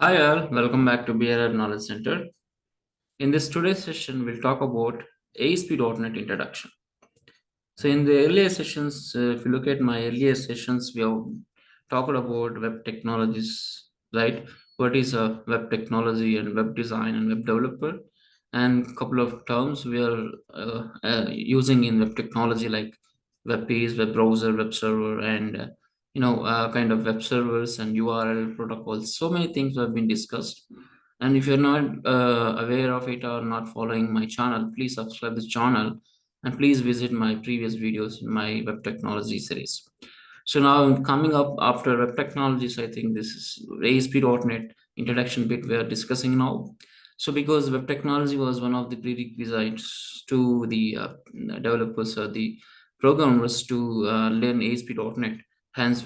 Hi all, welcome back to BRR Knowledge Center. In this today's session, we'll talk about ASP.NET introduction. So in the earlier sessions, if you look at my earlier sessions, we have talked about web technologies, right? What is a web technology and web design and web developer, and a couple of terms we are using in web technology like web page, web browser, web server, and kind of web servers and URL protocols. So many things have been discussed. And if you're not aware of it or not following my channel, please subscribe this channel and please visit my previous videos in my web technology series. So now coming up after web technologies, I think this is ASP.NET introduction bit we are discussing now. So because web technology was one of the prerequisites to the developers or the programmers to learn ASP.NET, hence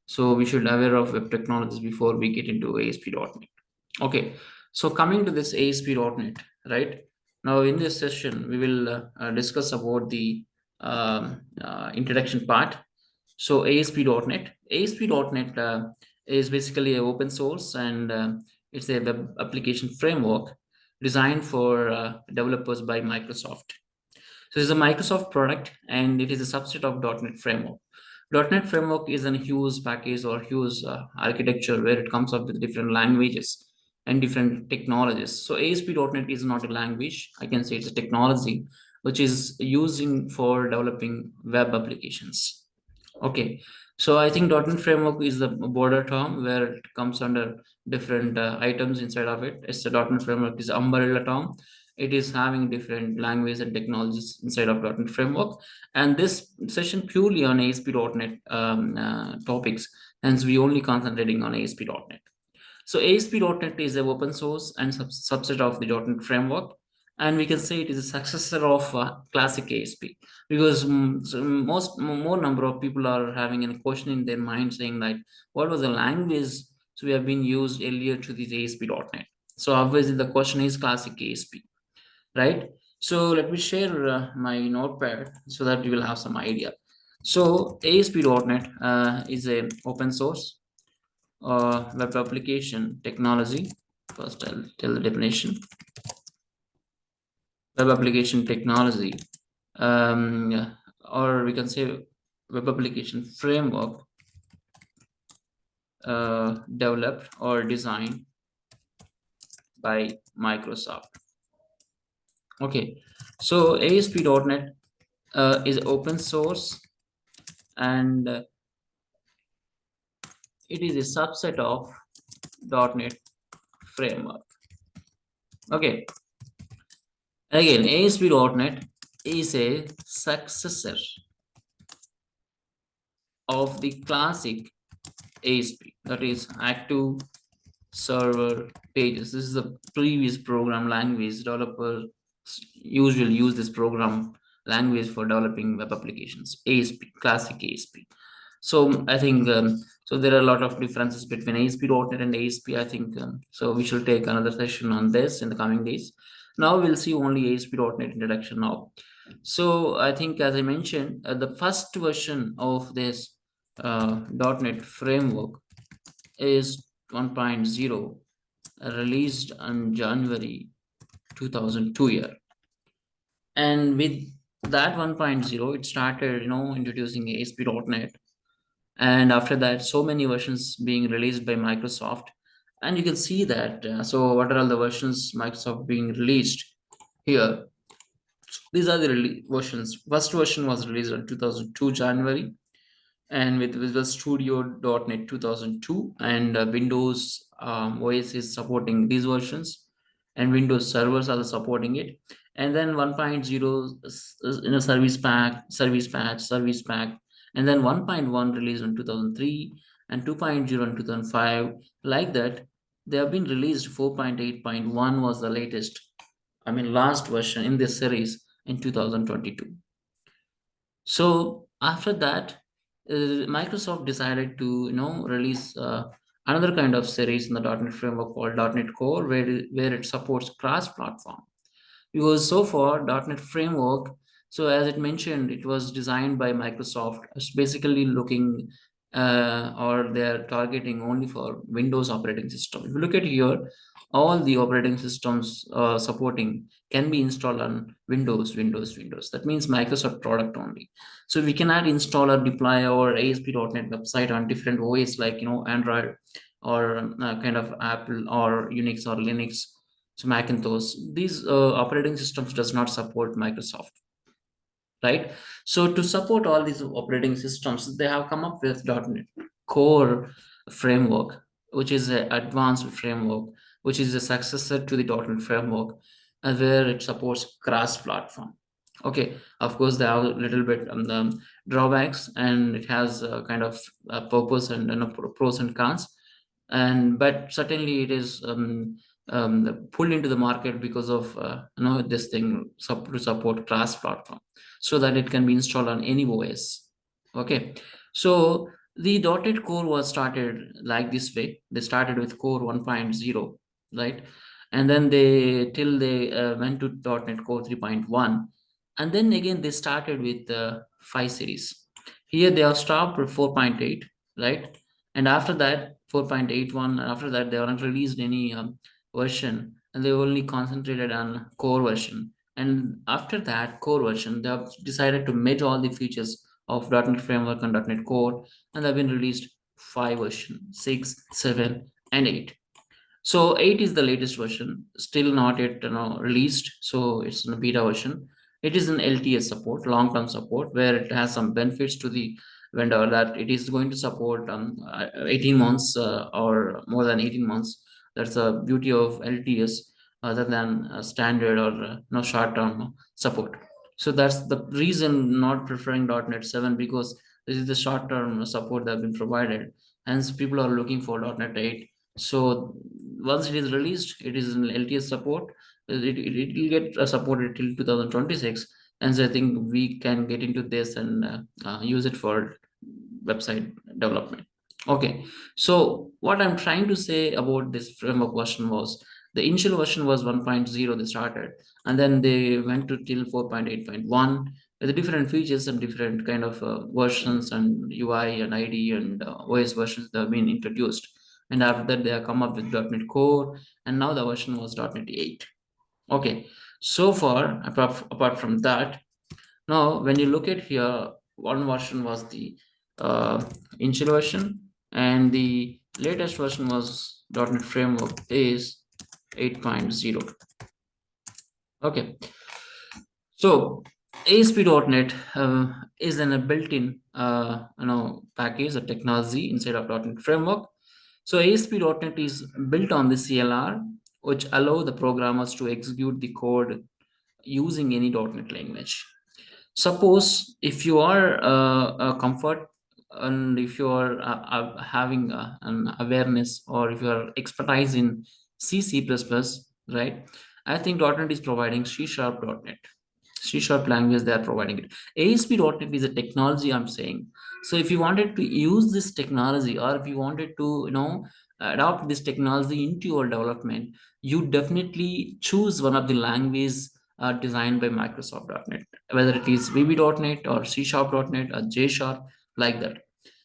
so we should aware of web technologies before we get into ASP.NET. Okay, so coming to this ASP.NET, right? Now in this session, we will discuss about the introduction part. So ASP.NET is basically an open source and it's a web application framework designed for developers by Microsoft. So it's a Microsoft product and it is a subset of .NET Framework. .NET Framework is a huge package or huge architecture where it comes up with different languages and different technologies. So ASP.NET is not a language. I can say it's a technology which is using for developing web applications. Okay, so I think .NET Framework is the border term where it comes under different items inside of it. It's the .NET Framework is umbrella term. It is having different languages and technologies inside of .NET Framework. And this session purely on ASP.NET topics. Hence, we only concentrating on ASP.NET. So ASP.NET is an open source and subset of the .NET Framework, and we can say it is a successor of classic ASP because more number of people are having a question in their mind saying that what was the language so we have been used earlier to this ASP.NET. So obviously the question is classic ASP, right? So let me share my notepad so that you will have some idea. So ASP.NET is an open source web application technology. First, I'll tell the definition. Web application technology, or we can say web application framework developed or designed by Microsoft. Okay, so ASP.NET is open source and it is a subset of .NET framework. Okay, again, ASP.NET is a successor of the classic ASP, that is active server pages. This is the previous program language. Developers usually use this program language for developing web applications. ASP, classic ASP. So I think so there are a lot of differences between ASP.NET and ASP. I think so we should take another session on this in the coming days. Now we'll see only ASP.NET introduction now. So I think as I mentioned, the first version of this .NET framework is 1.0 released on January 2002 year. And with that 1.0, it started, introducing ASP.NET. And after that, so many versions being released by Microsoft. And you can see that. So what are all the versions Microsoft being released here? These are the versions. First version was released on 2002 January. And with Visual Studio.NET 2002 and Windows OS is supporting these versions and Windows servers are supporting it. And then 1.0 service pack, and then 1.1 released in 2003 and 2.0 in 2005. Like that, they have been released. 4.8.1 was the latest, last version in this series in 2022. So after that, Microsoft decided to release another kind of series in the .NET framework called .NET Core, where it supports cross-platform. Because so far .NET framework, so as it mentioned, it was designed by Microsoft. It's basically looking or they're targeting only for Windows operating system. If you look at here, all the operating systems supporting can be installed on Windows. That means Microsoft product only. So we cannot install or deploy our ASP.NET website on different OS like Android or kind of Apple or Unix or Linux. So Macintosh, these operating systems does not support Microsoft, right? So to support all these operating systems, they have come up with .NET Core framework, which is an advanced framework, which is a successor to the .NET framework, where it supports cross-platform. Okay, of course, there are a little bit the drawbacks, and it has a kind of a purpose and pros and cons, and but certainly it is pulled into the market because of this thing to support cross-platform, so that it can be installed on any OS. Okay, so the .NET Core was started like this way. They started with Core 1.0, right? And then they went to .NET Core 3.1, and then again they started with the 5 series. Here they have stopped with 4.8, right? And after that 4.81, after that they haven't released any version, and they only concentrated on core version. And after that core version, they have decided to merge all the features of .NET Framework and .NET Core, and they've been released 5 version, 6, 7, and 8. So 8 is the latest version, still not yet released. So it's in a beta version. It is an LTS support, long-term support, where it has some benefits to the vendor that it is going to support 18 months or more than 18 months. That's the beauty of LTS, other than standard or no short-term support. So that's the reason not preferring .NET 7, because this is the short-term support that have been provided. Hence, people are looking for .NET 8. So once it is released, it is an LTS support. It will get supported till 2026, and so I think we can get into this and use it for website development. Okay, so what I'm trying to say about this framework version was the initial version was 1.0 they started, and then they went to till 4.8.1 with the different features and different kind of versions and UI and ID and OS versions that have been introduced. And after that, they have come up with .NET Core, and now the version was .NET 8. Okay, so far, apart from that, now when you look at here, one version was the initial version, and the latest version was .NET Framework is 8.0. Okay, so ASP.NET is a built-in package, a technology inside of .NET Framework. So ASP.NET is built on the CLR, which allow the programmers to execute the code using any .NET language. Suppose if you are comfort, and if you are having an awareness, or if you are expertise in C++, right? I think .NET is providing C#.NET. C# language they are providing it. ASP.NET is a technology I'm saying. So if you wanted to use this technology, or if you wanted to adopt this technology into your development, you definitely choose one of the languages designed by Microsoft.NET, whether it is VB.NET or C#.NET or J#, like that.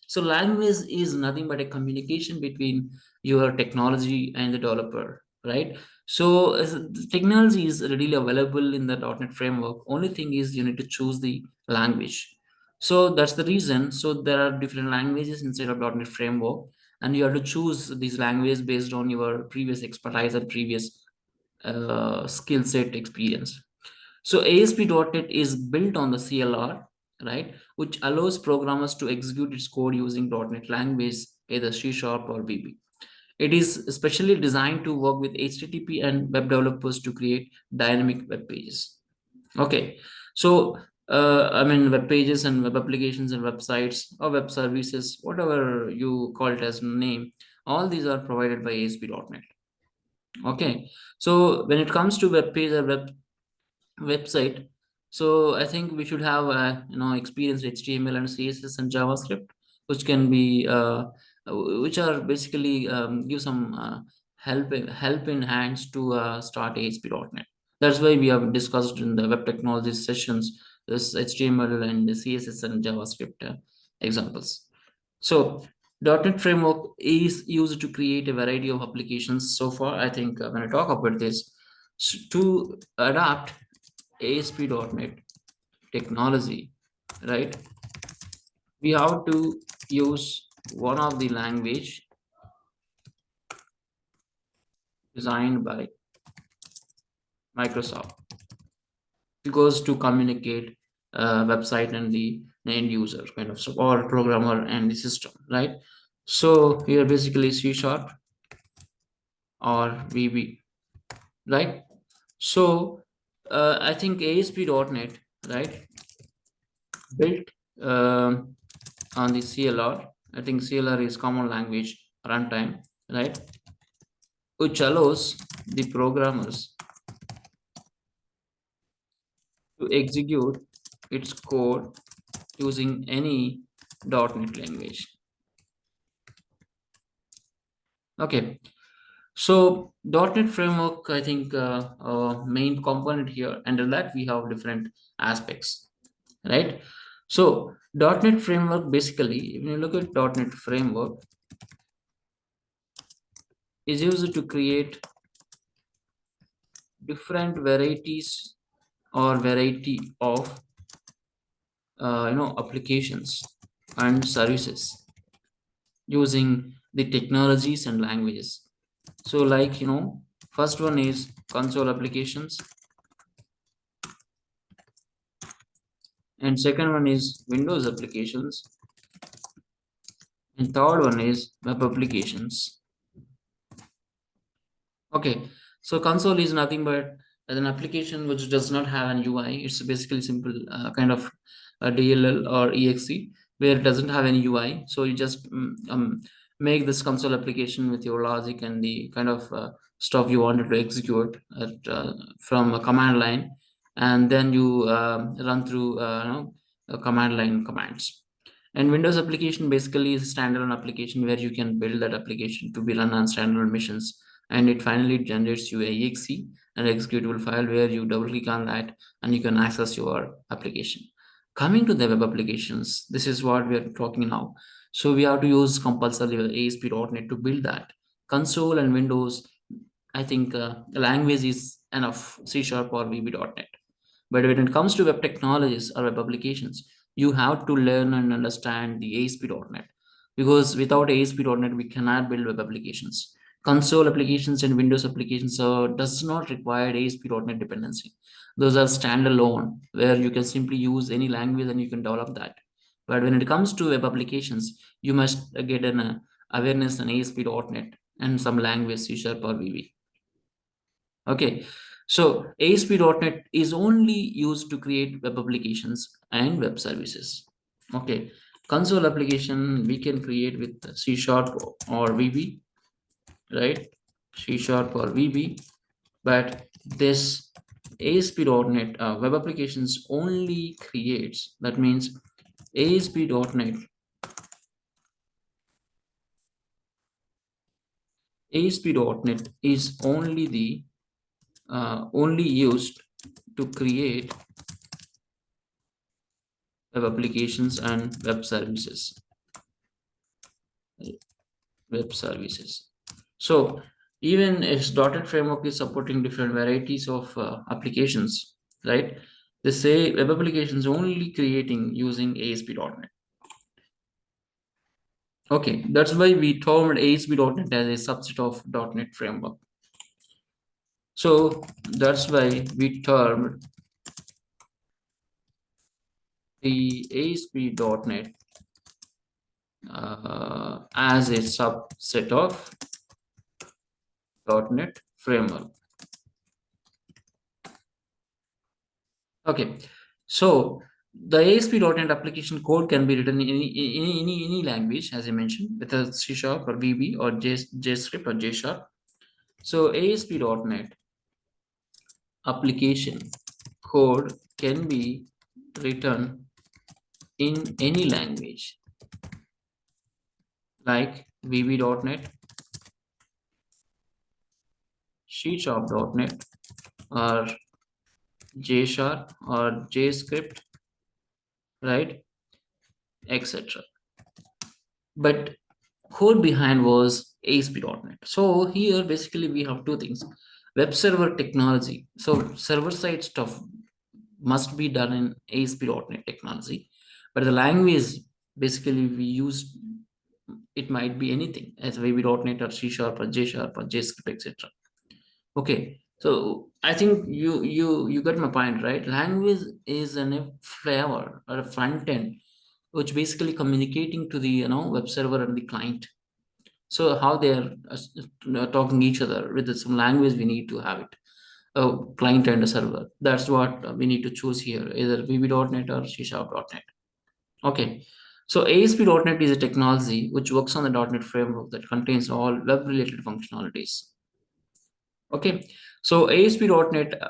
So language is nothing but a communication between your technology and the developer, right? So the technology is readily available in the .NET framework. Only thing is you need to choose the language. So that's the reason. So there are different languages inside of .NET framework, and you have to choose these languages based on your previous expertise and previous skill set experience. So ASP.NET is built on the CLR, right, which allows programmers to execute its code using .NET language, either C# or VB. It is specially designed to work with HTTP and web developers to create dynamic web pages. Okay, so I mean, web pages and web applications and websites or web services, whatever you call it as name, all these are provided by ASP.NET. Okay, so when it comes to web page or website, so I think we should have experienced HTML and CSS and JavaScript, which can be which are basically give some help in hands to start ASP.NET. That's why we have discussed in the web technologies sessions this HTML and the CSS and JavaScript examples. So .NET Framework is used to create a variety of applications. So far, I think when I talk about this, to adapt ASP.NET technology, right? We have to use one of the language designed by Microsoft because to communicate website and the end user kind of stuff, or programmer and the system, right? So here basically C sharp or VB, right? So I think ASP.NET, right, built on the CLR. I think CLR is common language runtime, right, which allows the programmers to execute its code using any .NET language. Okay, so .NET framework, I think main component here. Under that, we have different aspects, right? So .NET framework basically, when you look at .NET framework, is used to create different varieties or variety of applications and services using the technologies and languages. So like first one is console applications, and second one is Windows applications, and third one is web applications. Okay, so console is nothing but an application which does not have an UI. It's basically simple kind of a DLL or EXE where it doesn't have any UI. So you just make this console application with your logic and the kind of stuff you wanted to execute from a command line, and then you run through command line commands. And Windows application basically is a standalone application where you can build that application to be run on standalone machines, and it finally generates you a exe, an executable file where you double click on that and you can access your application. Coming to the web applications, this is what we are talking now. So we have to use compulsory ASP.NET to build that. Console and Windows, I think the language is enough, C sharp or VB.NET. But when it comes to web technologies or web applications, you have to learn and understand the ASP.NET, because without ASP.NET, we cannot build web applications. Console applications and Windows applications does not require ASP.NET dependency. Those are standalone, where you can simply use any language and you can develop that. But when it comes to web applications, you must get an awareness on ASP.NET and some language C Sharp or VB. Okay, so ASP.NET is only used to create web applications and web services. Okay, console application we can create with C Sharp or VB, right? C Sharp or VB, but this ASP.NET web applications only creates, that means ASP.NET ASP.NET is only the only used to create web applications and web services. So even if .NET framework is supporting different varieties of applications, right? They say web applications only creating using ASP.NET. Okay, that's why we termed ASP.NET as a subset of .NET framework. So that's why we termed the ASP.NET as a subset of .NET framework. Okay, so the ASP.NET application code can be written in any language, as I mentioned, whether C Sharp or VB or JScript or J Sharp. So ASP.NET application code can be written in any language like VB.NET, C Sharp.NET, or J Sharp or JScript, right, etc. but code behind was ASP.NET. So here basically we have two things: web server technology. So server side stuff must be done in ASP.NET technology, but the language basically we use, it might be anything as VB.NET or C Sharp or J Sharp or JScript, etc. Okay, so I think you got my point, right? Language is a flavor or a front end which basically communicating to the web server and the client. So how they are talking each other with some language, we need to have it. A client and a server. That's what we need to choose here, either VB.NET or C Sharp.NET. Okay. So ASP.NET is a technology which works on the .NET framework that contains all web-related functionalities. Okay. So ASP.NET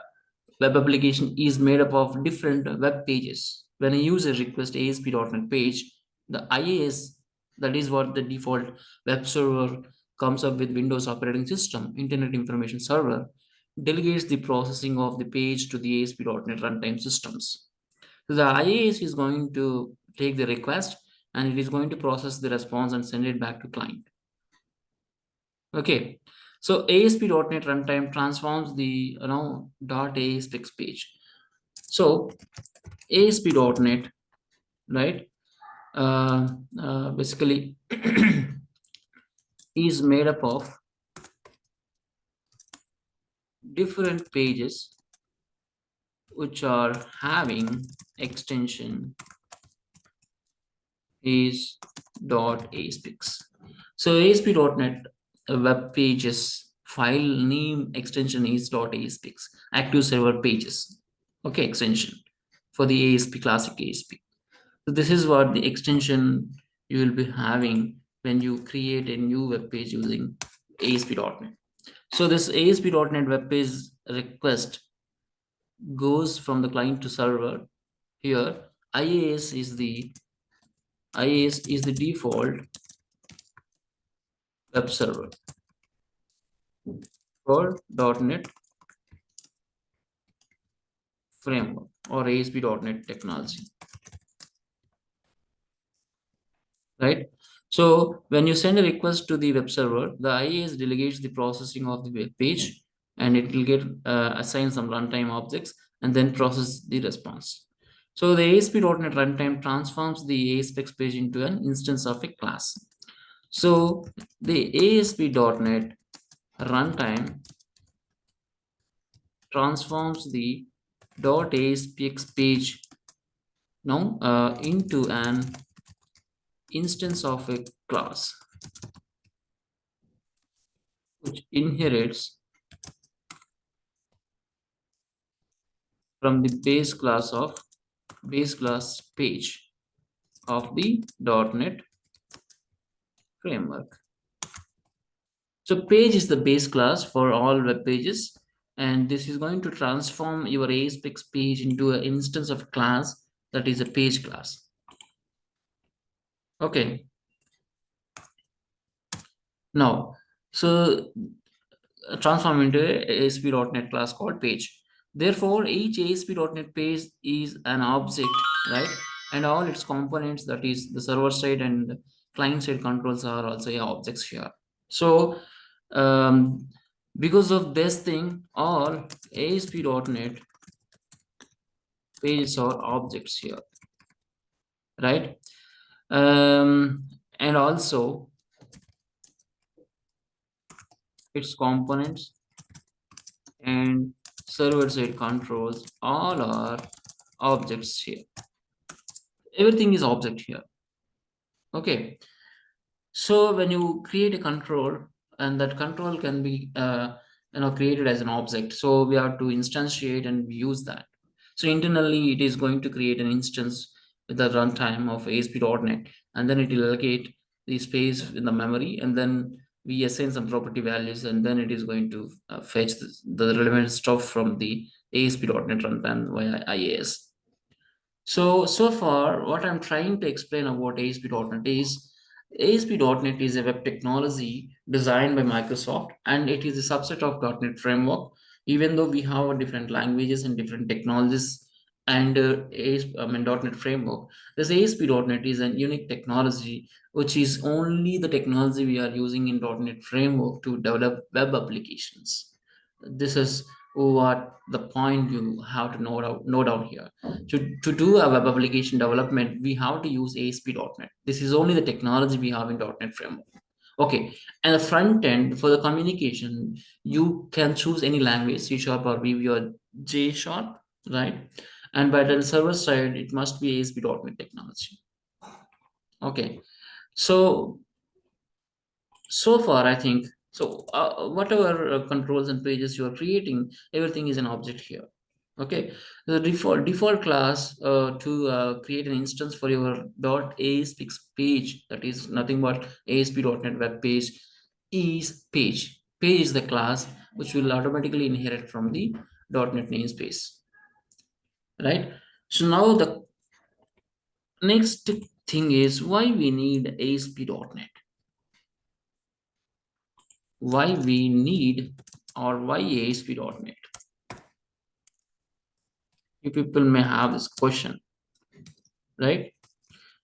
web application is made up of different web pages. When a user requests ASP.NET page, the IAS, that is what the default web server comes up with Windows operating system, Internet Information Server, delegates the processing of the page to the ASP.NET runtime systems. So the IAS is going to take the request and it is going to process the response and send it back to client. Okay. So ASP.NET runtime transforms the .aspx page. So ASP.NET, right, basically is made up of different pages which are having extension is .aspx. So ASP.NET web pages file name extension is .aspx, active server pages. Okay, extension for the ASP, classic ASP. So this is what the extension you will be having when you create a new web page using ASP.NET. So this ASP.NET web page request goes from the client to server. Here, IAS is the default web server for .NET framework or ASP.NET technology, right? So when you send a request to the web server, the IAS delegates the processing of the web page and it will get assigned some runtime objects and then process the response. So the ASP.NET runtime transforms the ASPX page into an instance of a class. So the ASP.NET runtime transforms the .aspx page now into an instance of a class which inherits from the base class page of the .NET framework. So page is the base class for all web pages, and this is going to transform your ASPX page into an instance of class that is a page class. Okay. Now, so transform into a ASP.NET class called page. Therefore, each ASP.NET page is an object, right? And all its components, that is the server side and client side controls, are also objects here. So because of this thing, all ASP.NET pages are objects here, right? And also its components and server side controls all are objects here. Everything is object here. Okay. So when you create a control, and that control can be created as an object, so we have to instantiate and use that. So internally it is going to create an instance with the runtime of ASP.NET, and then it will allocate the space in the memory, and then we assign some property values, and then it is going to fetch the relevant stuff from the ASP.NET runtime via IAS. So far, what I'm trying to explain about ASP.NET is ASP.NET is a web technology designed by Microsoft, and it is a subset of .NET framework. Even though we have different languages and different technologies and .NET framework. This ASP.NET is a unique technology, which is only the technology we are using in .NET framework to develop web applications. This is what the point you have to note down here. To do a web application development, we have to use ASP.NET. This is only the technology we have in .NET framework. Okay, and the front end for the communication, you can choose any language, C Sharp or VB or J Sharp, right? And by the server side, it must be ASP.NET technology. Okay, so so far I think so. Whatever controls and pages you are creating, everything is an object here. Okay, the default class to create an instance for your .asp page, that is nothing but ASP.NET web page, is page. Page is the class which will automatically inherit from the .NET namespace, right? So now the next thing is why we need ASP.NET. Why we need, or why ASP.NET? You people may have this question, right?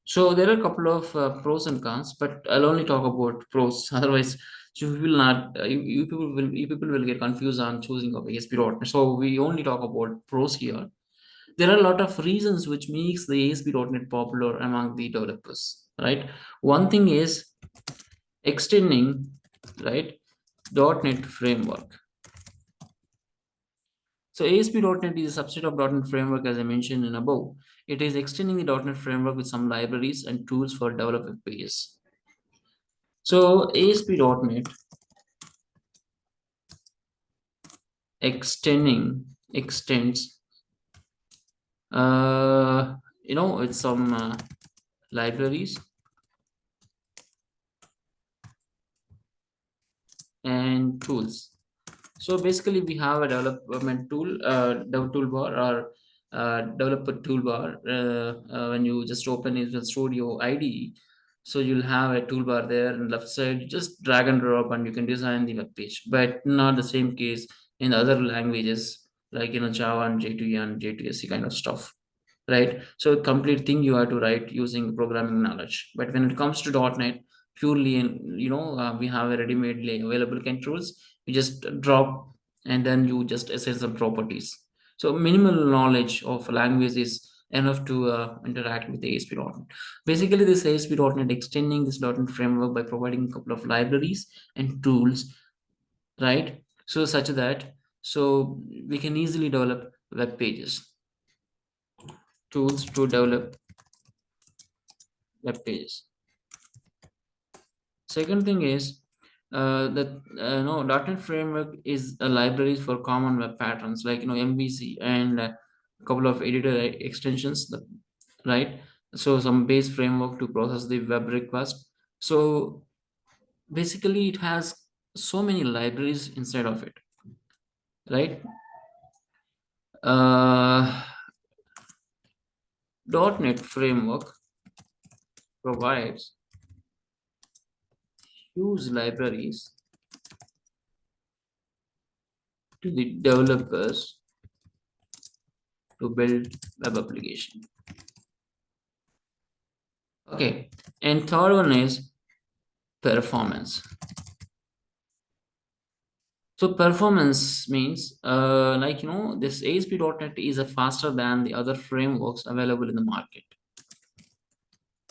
So there are a couple of pros and cons, but I'll only talk about pros. Otherwise, you will not. You people will get confused on choosing of ASP.NET. So we only talk about pros here. There are a lot of reasons which makes the ASP.NET popular among the developers, right? One thing is extending, right, .NET framework. So ASP.NET is a subset of .NET framework, as I mentioned in above. It is extending the .NET framework with some libraries and tools for developer pages. So ASP.NET extends with some libraries and tools. So basically, we have a development dev toolbar or developer toolbar. When you just open Visual Studio IDE, so you'll have a toolbar there on the left side. You just drag and drop, and you can design the web page. But not the same case in other languages like Java and J2E and J2SE kind of stuff, right? So a complete thing you have to write using programming knowledge. But when it comes to .NET, purely in we have a ready-made available controls. You just drop and then you just assess the properties. So minimal knowledge of language is enough to interact with the ASP.NET. Basically, this ASP.NET extending this .NET framework by providing a couple of libraries and tools, right? So such that so we can easily develop web pages. Tools to develop web pages. Second thing is that no .NET framework is a library for common web patterns like MVC and a couple of editor extensions, right? So some base framework to process the web request. So basically, it has so many libraries inside of it, right? Uh, .NET framework provides huge libraries to the developers to build web application. Okay, and third one is performance. So performance means this ASP.NET is a faster than the other frameworks available in the market.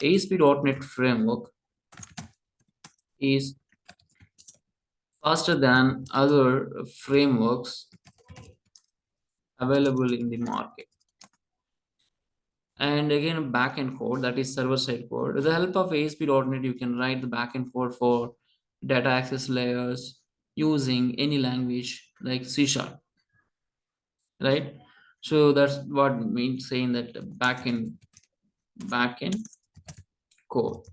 ASP.NET framework is faster than other frameworks available in the market. And again, backend code, that is server-side code. With the help of ASP.NET, you can write the backend code for data access layers using any language like C Sharp, right? So that's what means saying that backend code.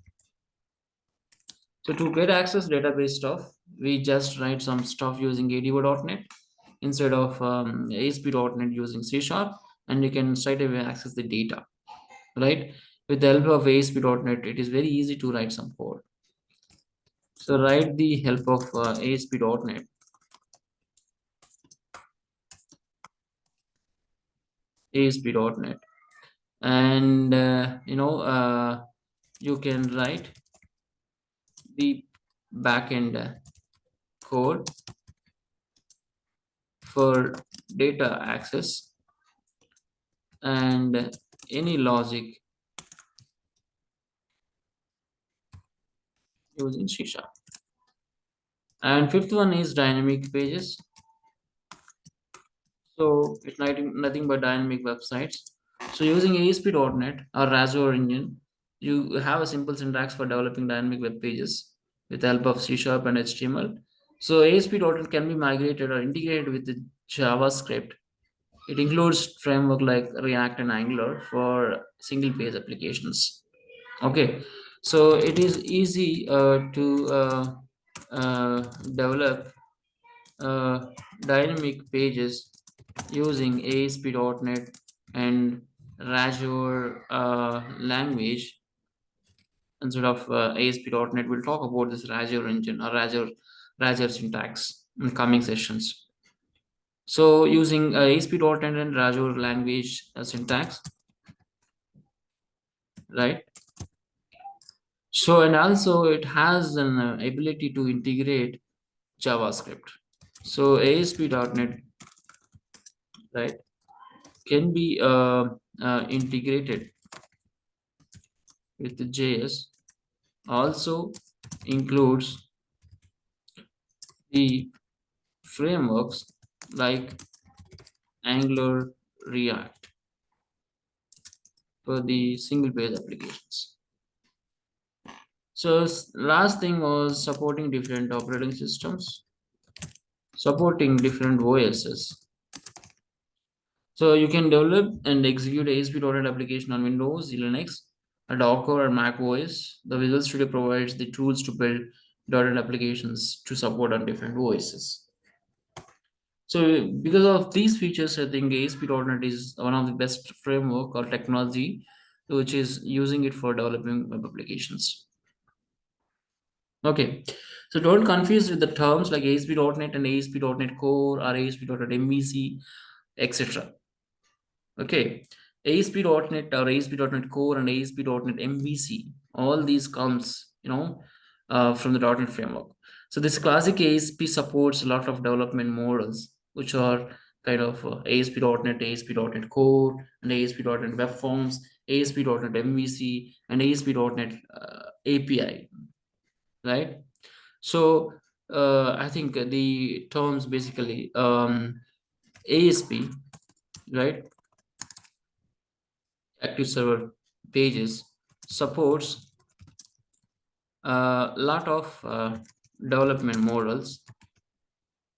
So to get access database stuff, we just write some stuff using ADO.NET instead of ASP.NET using C Sharp, and you can straight away access the data, right? With the help of ASP.NET, it is very easy to write some code. So write the help of ASP.NET. ASP.NET, and you can write the backend code for data access and any logic using C#. And fifth one is dynamic pages. So it's nothing but dynamic websites. So using ASP.NET or Azure Engine, you have a simple syntax for developing dynamic web pages with the help of C# and HTML. So ASP.NET can be migrated or integrated with the JavaScript. It includes framework like React and Angular for single page applications. Okay, so it is easy to develop uh, dynamic pages using ASP.NET and Azure language instead of ASP.NET. We'll talk about this Azure engine or Azure syntax in coming sessions. So using ASP.NET and Azure language syntax, right? So and also it has an ability to integrate JavaScript. So ASP.NET, right, can be integrated with the JS. Also includes the frameworks like Angular, React for the single page applications. So last thing was supporting different operating systems, supporting different OSs. So you can develop and execute ASP.NET application on Windows, Linux, Docker, or Mac OS. The Visual Studio provides the tools to build .NET applications to support on different OSs. So because of these features, I think ASP.NET is one of the best framework or technology which is using it for developing web applications. Okay, so don't confuse with the terms like ASP.NET and ASP.NET Core or ASP.NET MVC, etc. Okay, ASP.NET or ASP.NET Core and ASP.NET MVC, all these comes, from the .NET framework. So this classic ASP supports a lot of development models, which are kind of ASP.NET, ASP.NET Core, and ASP.NET Web Forms, ASP.NET MVC, and ASP.NET API, right? So I think the terms basically ASP, right? Active server pages supports a lot of development models,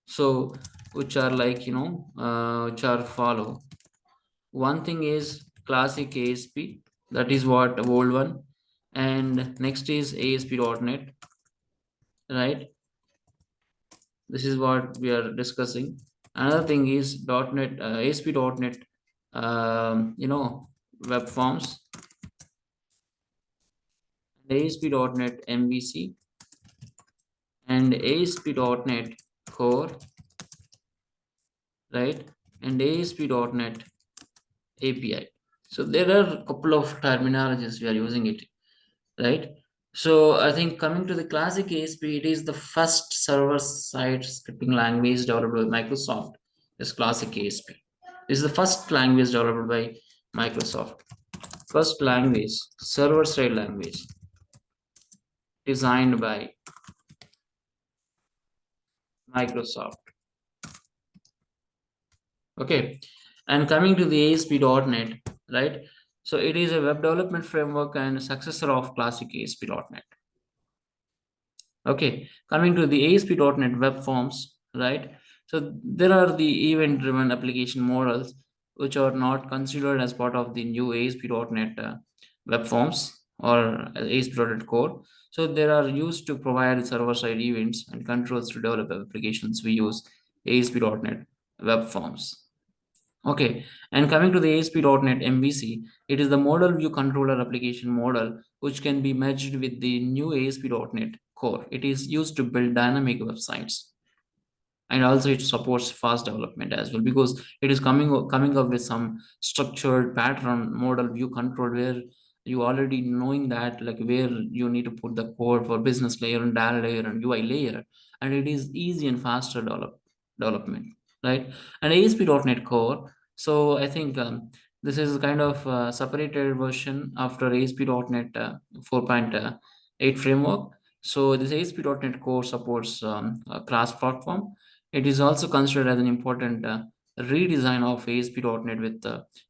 so which are like which are follow. One thing is classic ASP, that is what old one, and next is ASP.NET, right? This is what we are discussing. Another thing is .NET, ASP.NET, web forms, ASP.NET MVC, and ASP.NET Core, right? And ASP.NET API. So there are a couple of terminologies we are using it, right? So I think coming to the classic ASP, it is the first server-side scripting language developed by Microsoft. Is classic ASP. This is the first language developed by Microsoft. First language, server-side language, designed by Microsoft. Okay, and coming to the ASP.NET, right? So it is a web development framework and successor of classic ASP.NET. Okay, coming to the ASP.NET Web Forms, right? So there are the event-driven application models which are not considered as part of the new ASP.NET Web Forms or ASP.NET Core. So they are used to provide server-side events and controls to develop applications. We use ASP.NET Web Forms. Okay, and coming to the ASP.NET MVC, it is the model view controller application model which can be merged with the new ASP.NET Core. It is used to build dynamic websites. and also it supports fast development as well, because it is coming up with some structured pattern model view control, where you already knowing that like where you need to put the code for business layer and data layer and UI layer, and it is easy and faster development, right? And ASP.NET Core, so I think this is kind of separated version after ASP.NET 4.8 framework. So this ASP.NET Core supports a cross-platform. It is also considered as an important redesign of ASP.NET with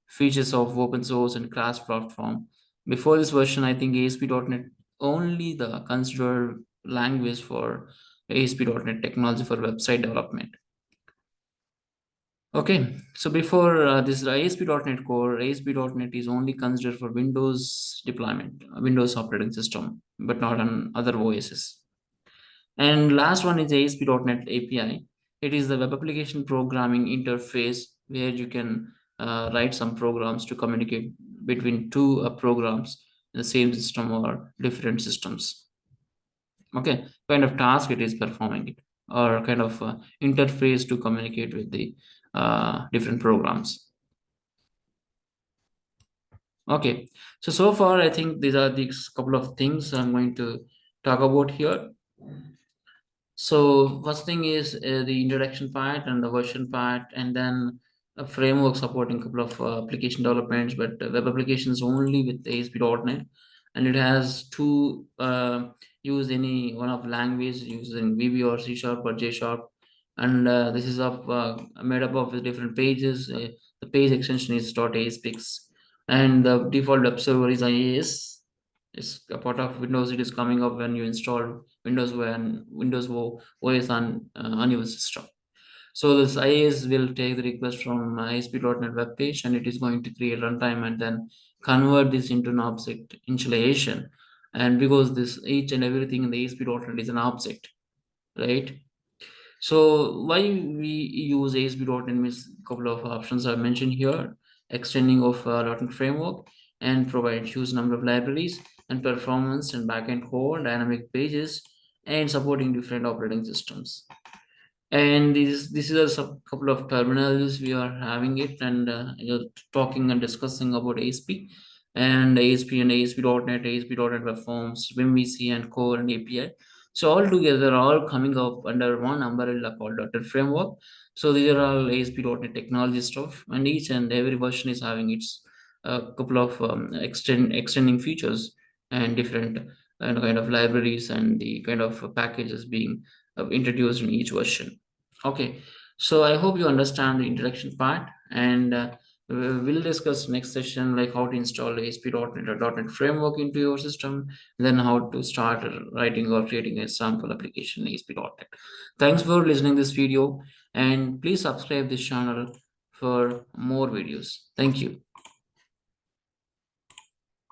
features of open source and cross-platform. Before this version, I think ASP.NET only the considered language for ASP.NET technology for website development. Okay, so before this ASP.NET Core, ASP.NET is only considered for Windows deployment, Windows operating system, but not on other OSs. And last one is ASP.NET API. It is the web application programming interface where you can write some programs to communicate between two programs in the same system or different systems. Okay, kind of task it is performing it, or kind of interface to communicate with the different programs. Okay, so far I think these are the couple of things I'm going to talk about here. So first thing is the introduction part and the version part, and then a framework supporting a couple of application developments, but web applications only with ASP.NET, and it has to use any one of language using VB or C Sharp or J Sharp, and this is made up of different pages. The page extension is .aspx, and the default web server is IIS. It's a part of Windows. It is coming up when you install Windows when Windows OS on your system. So this IIS will take the request from ASP.NET web page, and it is going to create runtime and then convert this into an object initialization. And because this each and everything in the ASP.NET is an object, right? So why we use ASP.NET means a couple of options are mentioned here: extending of .NET framework and provide huge number of libraries and performance and backend core, dynamic pages, and supporting different operating systems. And this is a couple of terminals we are having it, and you're talking and discussing about ASP and ASP.NET, ASP.NET Web Forms, WinVC, and Core and API. So all together, all coming up under one umbrella called .NET Framework. So these are all ASP.NET technology stuff, and each and every version is having its couple of extending features and different kind of libraries and the kind of packages being introduced in each version. Okay, so I hope you understand the introduction part, and we'll discuss next session like how to install ASP.NET or .NET framework into your system, then how to start writing or creating a sample application in ASP.NET. Thanks for listening this video, and please subscribe this channel for more videos. Thank you.